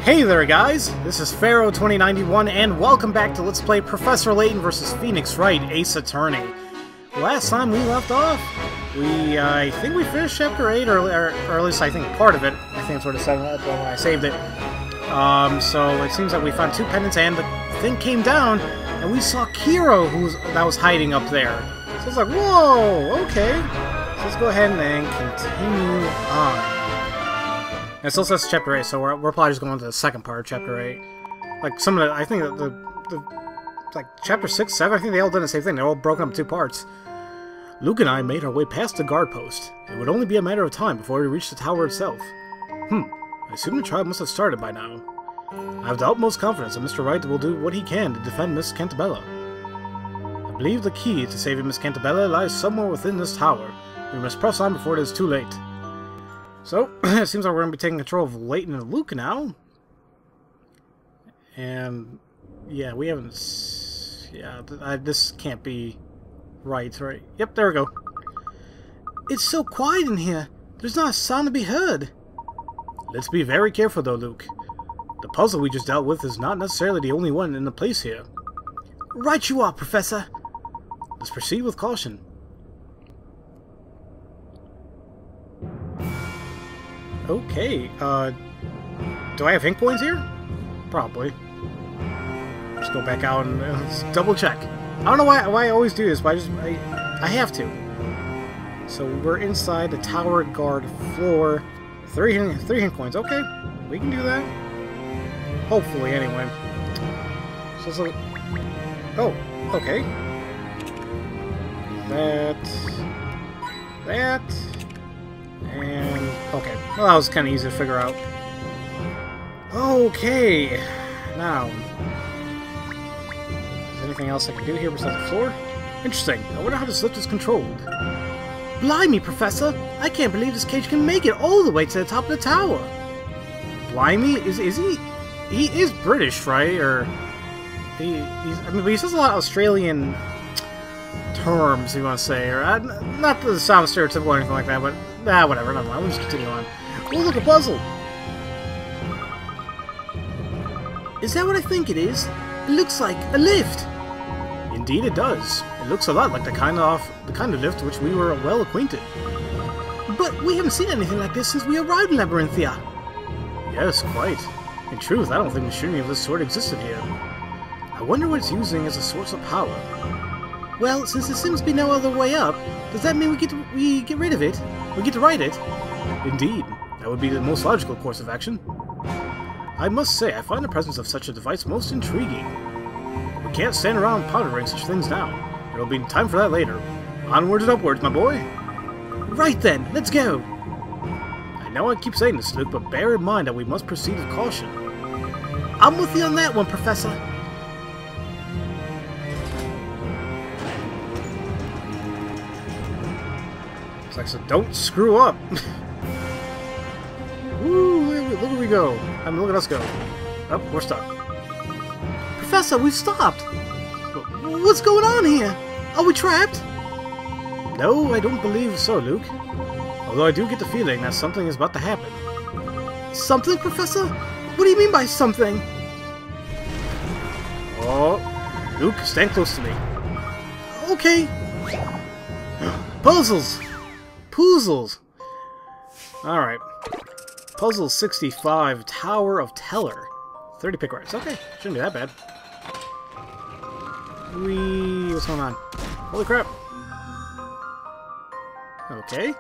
Hey there guys, this is Pharaoh2091 and welcome back to Let's Play Professor Layton vs. Phoenix Wright, Ace Attorney. Last time we left off, I think we finished Chapter 8, or at least I think part of it. I think it's where that's when I saved it. So it seems like we found two pendants and the thing came down and we saw Kiro that was hiding up there. So it's like, whoa, okay. So let's go ahead and continue on. It still says Chapter 8, so we're probably just going to the second part of Chapter 8. Like, some of the, I think like, Chapter 6, 7, I think they all did the same thing. They're all broken up in two parts. Luke and I made our way past the guard post. It would only be a matter of time before we reached the tower itself. I assume the trial must have started by now. I have the utmost confidence that Mr. Wright will do what he can to defend Miss Cantabella. I believe the key to saving Miss Cantabella lies somewhere within this tower. We must press on before it is too late. So, it seems like we're going to be taking control of Layton and Luke now. And, yeah, we haven't... Yeah, this can't be right? Yep, there we go. It's so quiet in here. There's not a sound to be heard. Let's be very careful, though, Luke. The puzzle we just dealt with is not necessarily the only one in the place here. Right you are, Professor. Let's proceed with caution. Okay, do I have ink points here? Probably. Just go back out and let's double check. I don't know why I always do this, but I have to. So we're inside the tower guard floor. Three hint coins. Okay, we can do that. Hopefully, anyway. So it's like, oh, okay. That. And, okay. Well, that was kind of easy to figure out. Okay. Now. Is there anything else I can do here besides the floor? Interesting. I wonder how this lift is controlled. Blimey, Professor! I can't believe this cage can make it all the way to the top of the tower. Blimey? Is he? He is British, right? Or I mean, but he says a lot of Australian terms, you want to say, or not to sound stereotypical or anything like that, but whatever, never mind. We'll just continue on. Oh, look, a puzzle! Is that what I think it is? It looks like a lift! Indeed it does. It looks a lot like the kind of lift which we were well acquainted. But we haven't seen anything like this since we arrived in Labyrinthia. Yes, quite. In truth, I don't think machinery of this sort existed here. I wonder what it's using as a source of power. Well, since there seems to be no other way up, does that mean we get rid of it? We get to ride it? Indeed. That would be the most logical course of action. I must say, I find the presence of such a device most intriguing. We can't stand around pondering such things now. There will be time for that later. Onwards and upwards, my boy! Right then, let's go! I know I keep saying this, Luke, but bear in mind that we must proceed with caution. I'm with you on that one, Professor! It's like, so don't screw up! Woo, look where we go! I mean, look at us go. Oh, we're stuck. Professor, we've stopped! What's going on here? Are we trapped? No, I don't believe so, Luke. Although I do get the feeling that something is about to happen. Something, Professor? What do you mean by something? Oh, Luke, stand close to me. Okay. Puzzles! Puzzles! Alright. Puzzle 65, Tower of Teller. 30 pick rights. Okay, shouldn't be that bad. What's going on? Holy crap. Okay.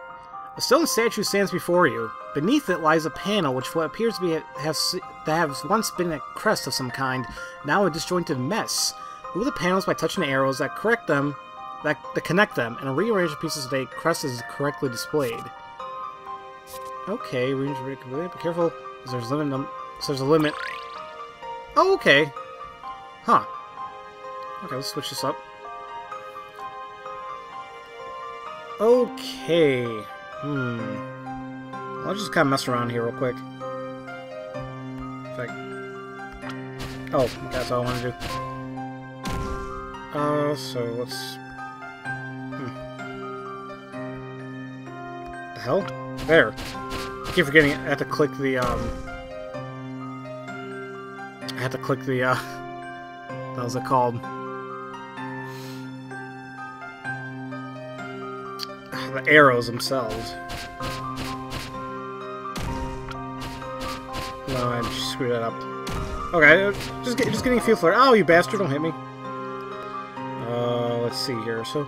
A stone statue stands before you. Beneath it lies a panel which appears to have once been a crest of some kind, now a disjointed mess. Move the panels by touching the arrows that connect them, and rearrange the pieces so the crest is correctly displayed. Okay, be careful, because there's a limit. Oh, okay. Huh. Okay, let's switch this up. Okay. I'll just kind of mess around here real quick. Oh, that's all I want to do. So let's... The hell? There. I keep forgetting I have to click the, I had to click the, what was it called? The arrows themselves. No, I just screwed that up. Okay, just getting a feel for it. Oh, you bastard, don't hit me. Let's see here. So,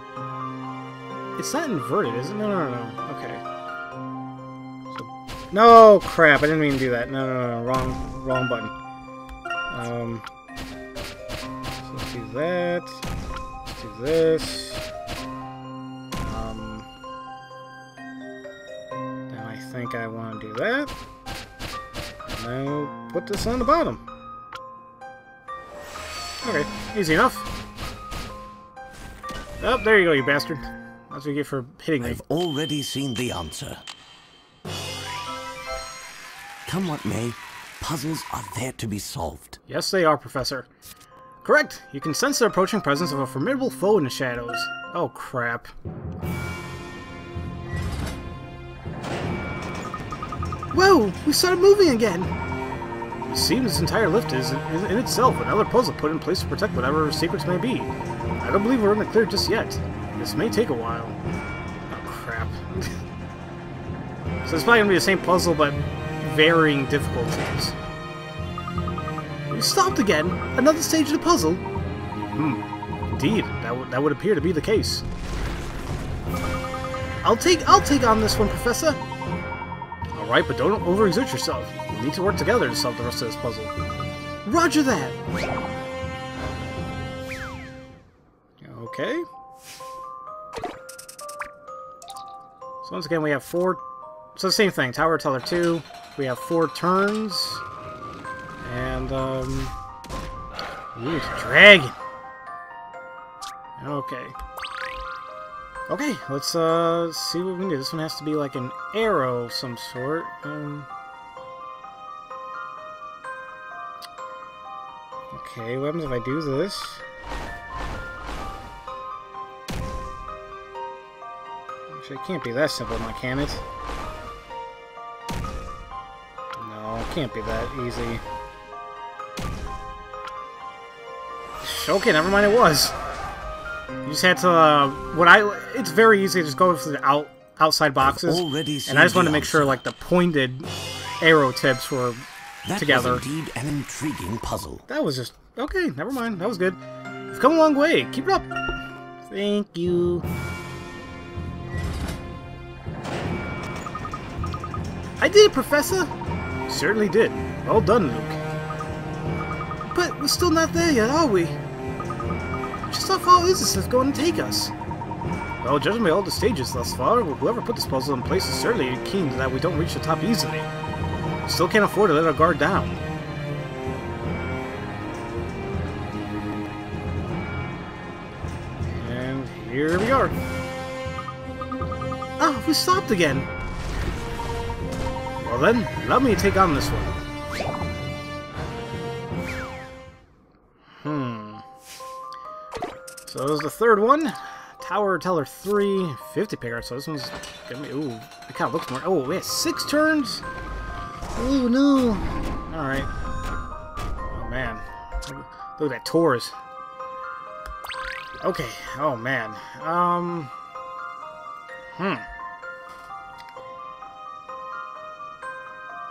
it's not inverted, is it? No. Okay. So, no, crap, I didn't mean to do that. No, wrong button. So let's do that. Let's do this. Now I think I want to do that. And I'll put this on the bottom. Okay, easy enough. Oh, there you go, you bastard. That's what you get for hitting me. I've already seen the answer. Come what may, puzzles are there to be solved. Yes, they are, Professor. Correct. You can sense the approaching presence of a formidable foe in the shadows. Oh, crap. Whoa! We started moving again! It seems this entire lift is, in itself, another puzzle put in place to protect whatever secrets may be. I don't believe we're in the clear just yet. This may take a while. Oh, crap. So it's probably gonna be the same puzzle, but varying difficulties. We stopped again! Another stage of the puzzle? Indeed, that would appear to be the case. I'll take on this one, Professor! Alright, but don't overexert yourself. We need to work together to solve the rest of this puzzle. Roger that! Okay. So once again, we have 4... So the same thing, Tower Teller 2. We have 4 turns. And, ooh, dragon! Okay. Okay, let's, see what we can do. This one has to be like an arrow of some sort. Okay, what happens if I do this? Actually, it can't be that simple, can it? No, it can't be that easy. Okay, never mind, it was. You just had to, it's very easy to just go for the outside boxes. And I just wanted to make sure, like, the pointed arrow tips were together. That was indeed an intriguing puzzle. That was just, okay, never mind, that was good. You've come a long way, keep it up. Thank you. I did it, Professor! You certainly did. Well done, Luke. But we're still not there yet, are we? Just how far is this lift going to take us? Well, judging by all the stages thus far, whoever put this puzzle in place is certainly keen that we don't reach the top easily. We still can't afford to let our guard down. And here we are. Ah, we stopped again! Well then, allow me to take on this one. So that was the third one. Tower Teller 3, 50 picker. So this one's gonna be, ooh, it kind of looks more. Oh, we had 6 turns. Oh no! All right. Oh man, look at that Taurus. Okay. Oh man.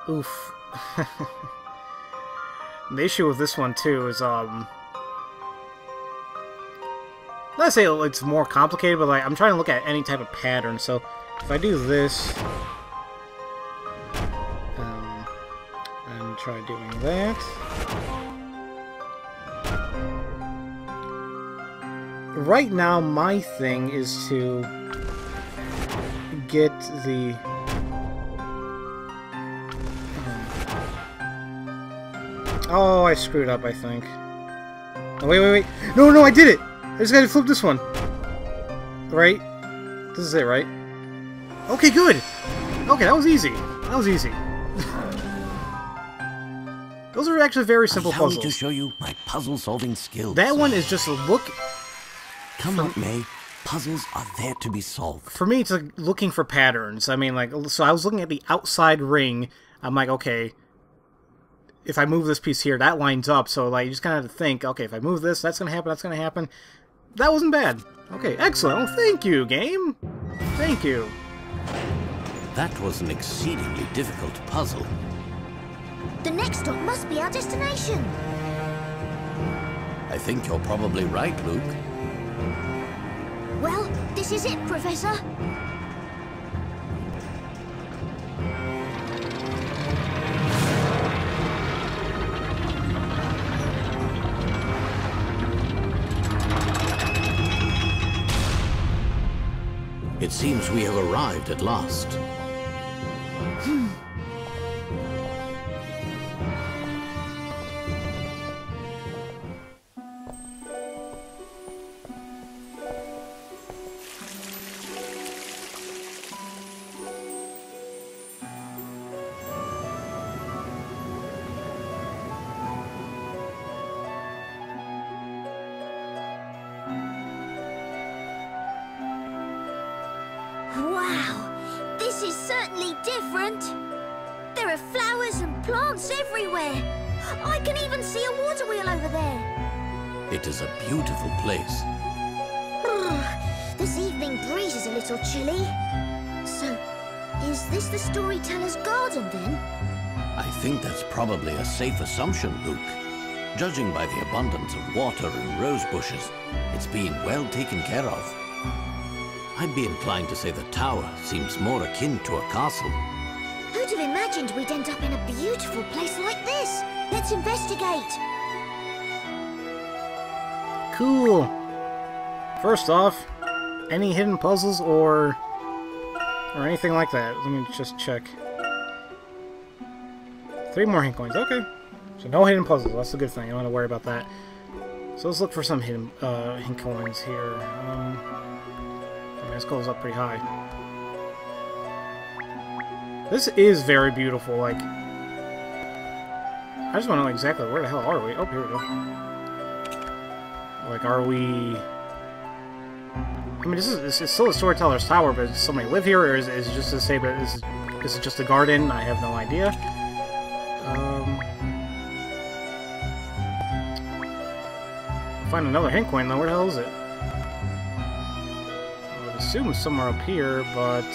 Oof. The issue with this one too is let's say it's more complicated, but like I'm trying to look at any type of pattern. So if I do this, and try doing that, right now my thing is to get the oh, I screwed up, I think. Oh, wait. No, I did it! I just gotta flip this one. Right? This is it, right? Okay, good! Okay, that was easy. That was easy. Those are actually very simple puzzles. Allow me to show you my puzzle-solving skills. That one is just a look... Come what may, puzzles are there to be solved. For me, it's like looking for patterns. I mean, like, so I was looking at the outside ring. I'm like, okay... if I move this piece here, that lines up. So like, you just kind of have to think, okay, if I move this, that's gonna happen. That's gonna happen. That wasn't bad. Okay, excellent. Well, thank you, game. Thank you. That was an exceedingly difficult puzzle. The next stop must be our destination. I think you're probably right, Luke. Well, this is it, Professor. It seems we have arrived at last. Wow, this is certainly different. There are flowers and plants everywhere. I can even see a water wheel over there. It is a beautiful place. This evening breeze is a little chilly. So, is this the storyteller's garden then? I think that's probably a safe assumption, Luke. Judging by the abundance of water and rose bushes, it's being well taken care of. I'd be inclined to say the tower seems more akin to a castle. Who'd have imagined we'd end up in a beautiful place like this? Let's investigate. Cool. First off, any hidden puzzles or anything like that? Let me just check. 3 more hint coins. Okay. So no hidden puzzles. That's a good thing. I don't have to worry about that. So let's look for some hidden hint coins here. This goes up pretty high. This is very beautiful. Like, I just want to know exactly where the hell are we. Oh, here we go. Like, are we? I mean, this is still a storyteller's tower, but does somebody live here, or is it just to say that this is just a garden? I have no idea. Find another hint coin though. Where the hell is it? I assume somewhere up here, but...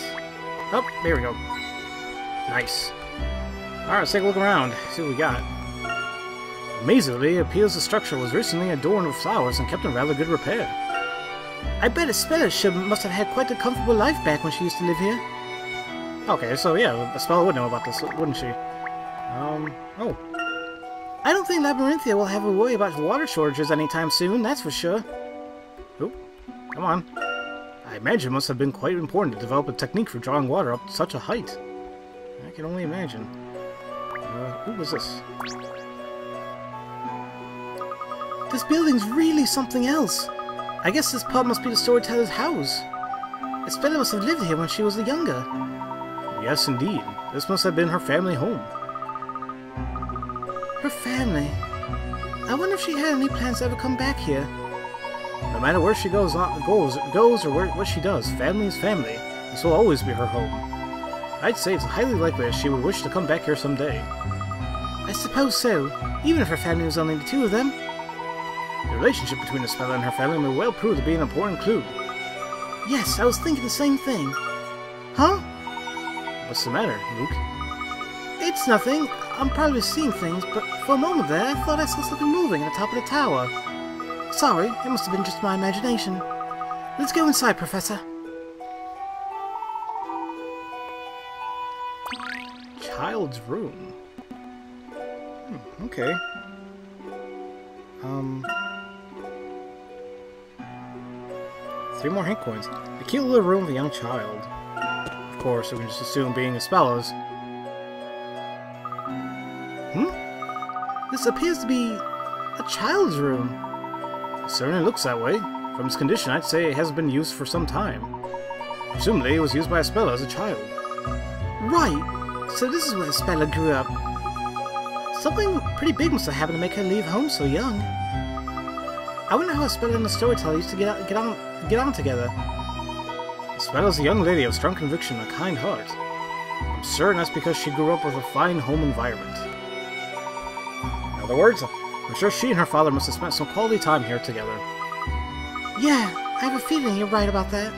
Oh, there we go. Nice. Alright, let's take a look around, see what we got. Amazingly, it appears the structure was recently adorned with flowers and kept in rather good repair. I bet Espella must have had quite a comfortable life back when she used to live here. Okay, so yeah, Espella would know about this, wouldn't she? Oh. I don't think Labyrinthia will have a worry about water shortages anytime soon, that's for sure. Oh, come on. I imagine it must have been quite important to develop a technique for drawing water up to such a height. I can only imagine. Who was this? This building's really something else. I guess this pub must be the storyteller's house. Espella must have lived here when she was younger. Yes, indeed. This must have been her family home. Her family? I wonder if she had any plans to ever come back here. No matter where she goes or what she does, family is family. This will always be her home. I'd say it's highly likely that she would wish to come back here someday. I suppose so, even if her family was only the 2 of them. The relationship between Espella and her family may well prove to be an important clue. Yes, I was thinking the same thing. Huh? What's the matter, Luke? It's nothing. I'm probably seeing things, but for a moment there, I thought I saw something moving at the top of the tower. Sorry, it must have been just my imagination. Let's go inside, Professor. Child's room. Okay. 3 more hint coins. A cute little room with a young child. Of course, we can just assume being Espella's. This appears to be a child's room. It certainly looks that way. From its condition, I'd say it hasn't been used for some time. Presumably, it was used by Espella as a child. Right! So this is where Espella grew up. Something pretty big must have happened to make her leave home so young. I wonder how Espella and the storyteller used to get on together. Espella's a young lady of strong conviction and a kind heart. I'm certain that's because she grew up with a fine home environment. In other words, I'm sure she and her father must have spent some quality time here together. Yeah, I have a feeling you're right about that.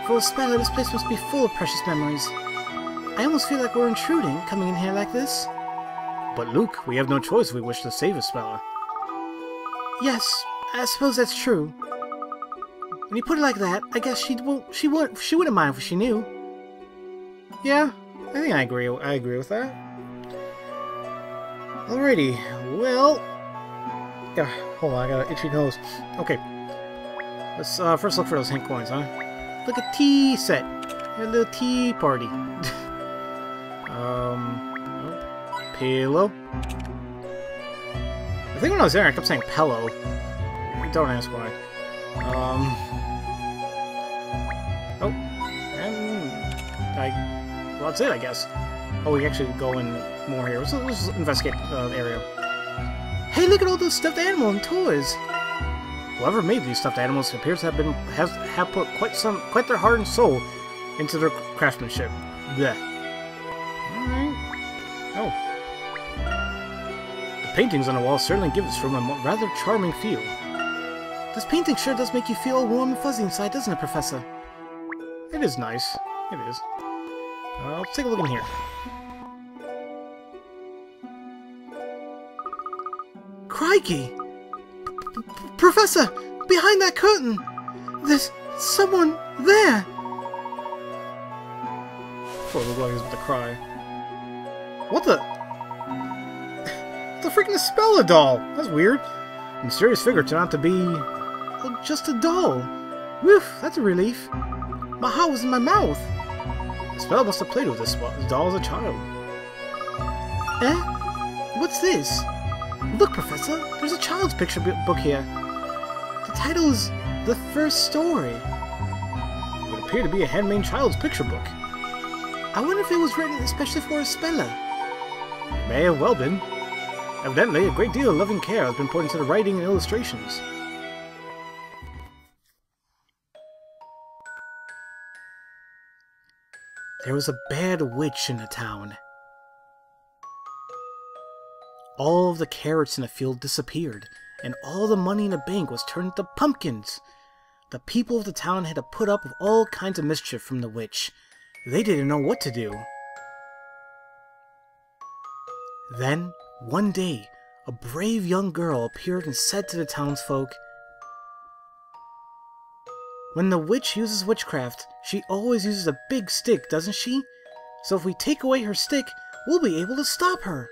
For a speller, this place must be full of precious memories. I almost feel like we're intruding, coming in here like this. But Luke, we have no choice if we wish to save a speller. Yes, I suppose that's true. When you put it like that, I guess she wouldn't mind if she knew. Yeah, I think I agree with that. Alrighty, well... Yeah, hold on, I got an itchy nose. Okay. Let's first look for those hint coins, huh? Look at tea set. A little tea party. Pillow. I think when I was there, I kept saying pillow. Don't ask why. Oh, and well, that's it, I guess. Oh, we actually go in more here. Let's investigate the area. Hey, look at all those stuffed animals and toys. Whoever made these stuffed animals appears to have put quite their heart and soul into their craftsmanship. Blech. Alright. Oh. The paintings on the wall certainly give this room a rather charming feel. This painting sure does make you feel all warm and fuzzy inside, doesn't it, Professor? It is nice. It is. Let's take a look in here. Crikey! Professor! Behind that curtain! There's someone there! Poor little boy is about to cry. What the? The freaking Spella doll! That's weird. The mysterious figure turned out to be... well, just a doll. Woof, that's a relief. My heart was in my mouth. Spella must have played with this doll as a child. Eh? What's this? Look, Professor, there's a child's picture book here. The title is The First Story. It would appear to be a handmade child's picture book. I wonder if it was written especially for a speller. It may have well been. Evidently, a great deal of loving care has been put into the writing and illustrations. There was a bad witch in the town. All of the carrots in the field disappeared, and all the money in the bank was turned into pumpkins. The people of the town had to put up with all kinds of mischief from the witch. They didn't know what to do. Then, one day, a brave young girl appeared and said to the townsfolk, "When the witch uses witchcraft, she always uses a big stick, doesn't she? So if we take away her stick, we'll be able to stop her."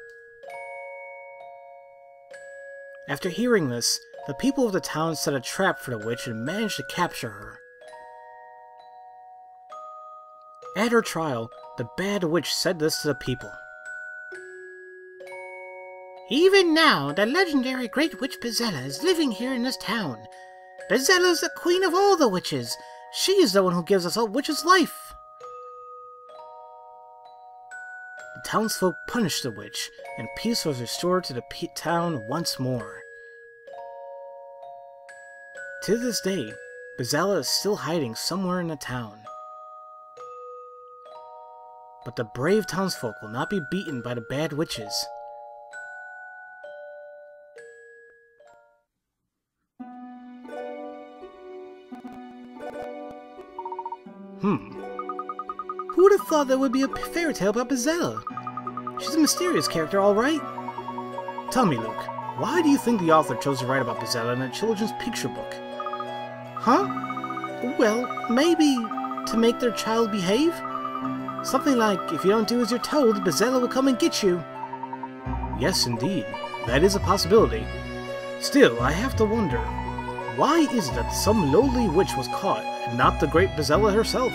After hearing this, the people of the town set a trap for the witch and managed to capture her. At her trial, the bad witch said this to the people. Even now, the legendary Great Witch Bezella is living here in this town. Bezella is the queen of all the witches. She is the one who gives us a witch's life. The townsfolk punished the witch, and peace was restored to the town once more. To this day, Bezella is still hiding somewhere in the town. But the brave townsfolk will not be beaten by the bad witches. Who would have thought there would be a fairy tale about Bezella? She's a mysterious character, all right. Tell me, Luke, why do you think the author chose to write about Bezella in a children's picture book? Huh? Well, maybe to make their child behave? Something like, if you don't do as you're told, Bezella will come and get you. Yes, indeed. That is a possibility. Still, I have to wonder, why is it that some lowly witch was caught, and not the great Bezella herself?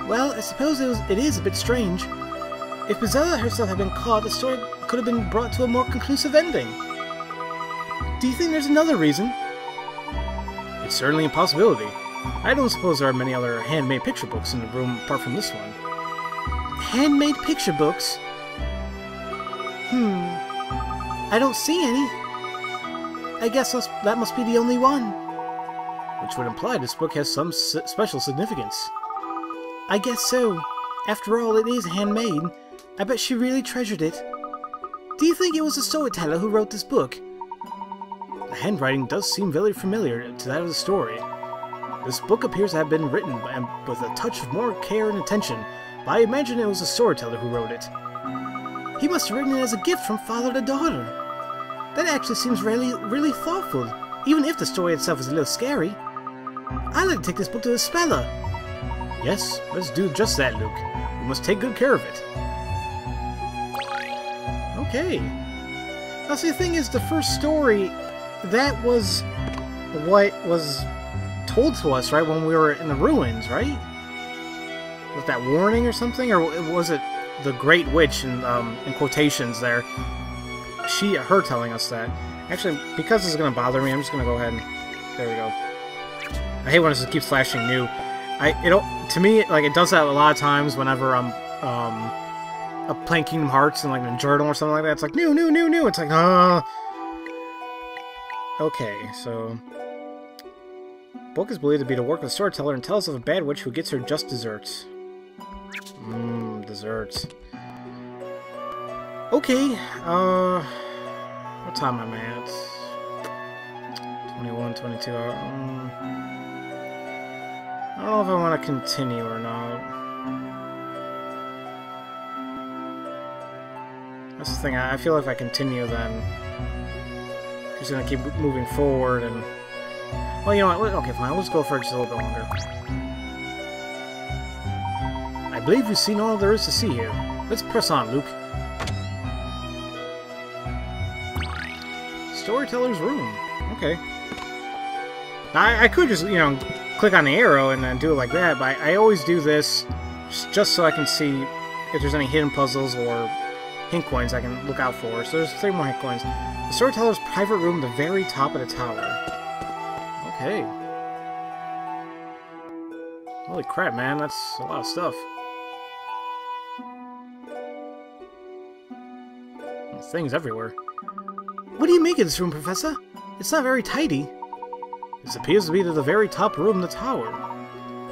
Well, I suppose it is a bit strange. If Bezella herself had been caught, the story could have been brought to a more conclusive ending. Do you think there's another reason? It's certainly a possibility. I don't suppose there are many other handmade picture books in the room apart from this one. Handmade picture books? I don't see any. I guess that must be the only one. Which would imply this book has some special significance. I guess so. After all, it is handmade. I bet she really treasured it. Do you think it was the storyteller who wrote this book? The handwriting does seem very familiar to that of the story. This book appears to have been written with a touch of more care and attention, but I imagine it was the storyteller who wrote it. He must have written it as a gift from father to daughter. That actually seems really thoughtful, even if the story itself is a little scary. I'd like to take this book to the speller. Yes, let's do just that, Luke. We must take good care of it. Okay. Now, see, the thing is, the first story, that was what was told to us, right, when we were in the ruins, right? Was that warning or something? Or was it the Great Witch in quotations there? Her telling us that. Actually, because this is going to bother me, I'm just going to go ahead and... There we go. I hate when it just keeps flashing new. To me, like, it does that a lot of times whenever I'm playing Kingdom Hearts and, like, in a journal or something like that. It's like, new. It's like, Okay, so... Book is believed to be the work of the storyteller and tells of a bad witch who gets her just desserts. Desserts. Okay, what time am I at? 21, 22, I don't know if I want to continue or not. That's the thing, I feel like if I continue then he's going to keep moving forward and... Well, you know what, okay fine, let's go for just a little bit longer. I believe we've seen all there is to see here. Let's press on, Luke. Storyteller's room. Okay. I could just, you know, click on the arrow and then do it like that, but I always do this just so I can see if there's any hidden puzzles or hint coins I can look out for. So there's 3 more hint coins. The storyteller's private room at the very top of the tower. Okay. Holy crap, man. That's a lot of stuff. There's things everywhere. What do you make of this room, Professor? It's not very tidy. This appears to be the very top room in the tower.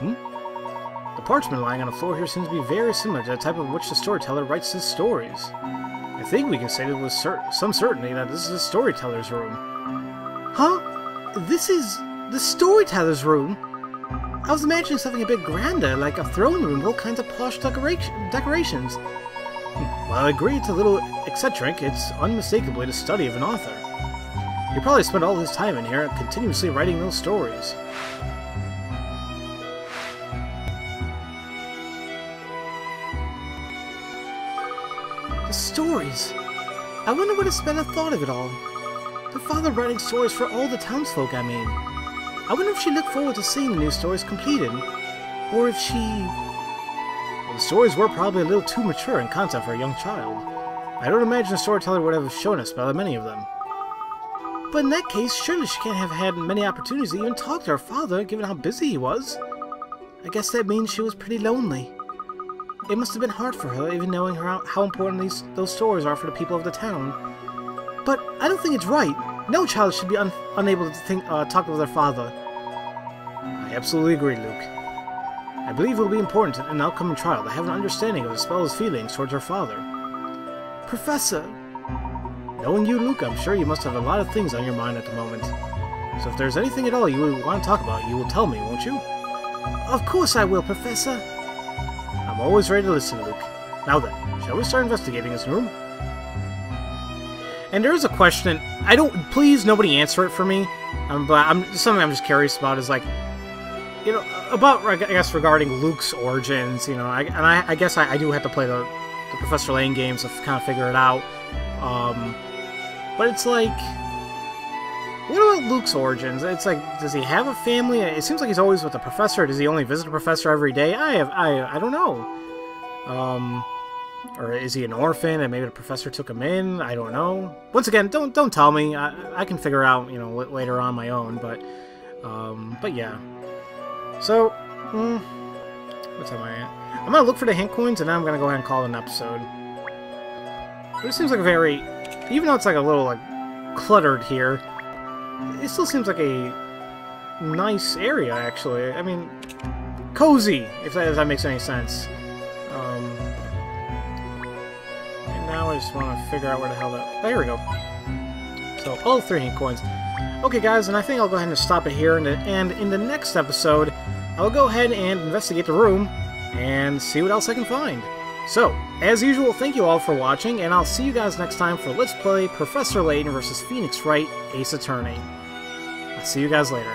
The parchment lying on the floor here seems to be very similar to the type of which the storyteller writes his stories. I think we can say with some certainty that this is the storyteller's room. Huh? This is the storyteller's room? I was imagining something a bit grander, like a throne room with all kinds of posh decorations. While I agree it's a little eccentric, it's unmistakably the study of an author. He probably spent all his time in here continuously writing those stories. The stories! I wonder what the speller thought of it all. Her father writing stories for all the townsfolk, I mean. I wonder if she looked forward to seeing the new stories completed, or if she... Well, the stories were probably a little too mature in content for a young child. I don't imagine the storyteller would have shown us by many of them. But in that case, surely she can't have had many opportunities to even talk to her father, given how busy he was. I guess that means she was pretty lonely. It must have been hard for her, even knowing how important those stories are for the people of the town. But I don't think it's right. No child should be unable to talk with their father. I absolutely agree, Luke. I believe it will be important in an upcoming trial to have an understanding of the speller's feelings towards her father. Professor! Knowing you, Luke, I'm sure you must have a lot of things on your mind at the moment. So if there's anything at all you would want to talk about, you will tell me, won't you? Of course I will, Professor. I'm always ready to listen, Luke. Now then, shall we start investigating this room? And there is a question, please nobody answer it for me, but something I'm just curious about is like, you know, about, I guess, regarding Luke's origins, you know, I guess I do have to play the Professor Layton games to kind of figure it out. But it's like, what about Luke's origins? It's like, does he have a family? It seems like he's always with the professor. Does he only visit the professor every day? I don't know. Or is he an orphan and maybe the professor took him in? I don't know. Once again, don't tell me. I can figure out, you know, later on my own. But yeah. So, what time am I at? I'm gonna look for the hint coins and then I'm gonna go ahead and call it an episode. But it seems like a very, even though it's like a little like cluttered here, it still seems like a nice area actually. I mean, cozy, if that makes any sense. And now I just want to figure out where the hell that... There we go. So, all 3 ink coins. Okay, guys, and I think I'll go ahead and stop it here, and in the next episode, I'll go ahead and investigate the room and see what else I can find. So, as usual, thank you all for watching, and I'll see you guys next time for Let's Play Professor Layton vs. Phoenix Wright, Ace Attorney. I'll see you guys later.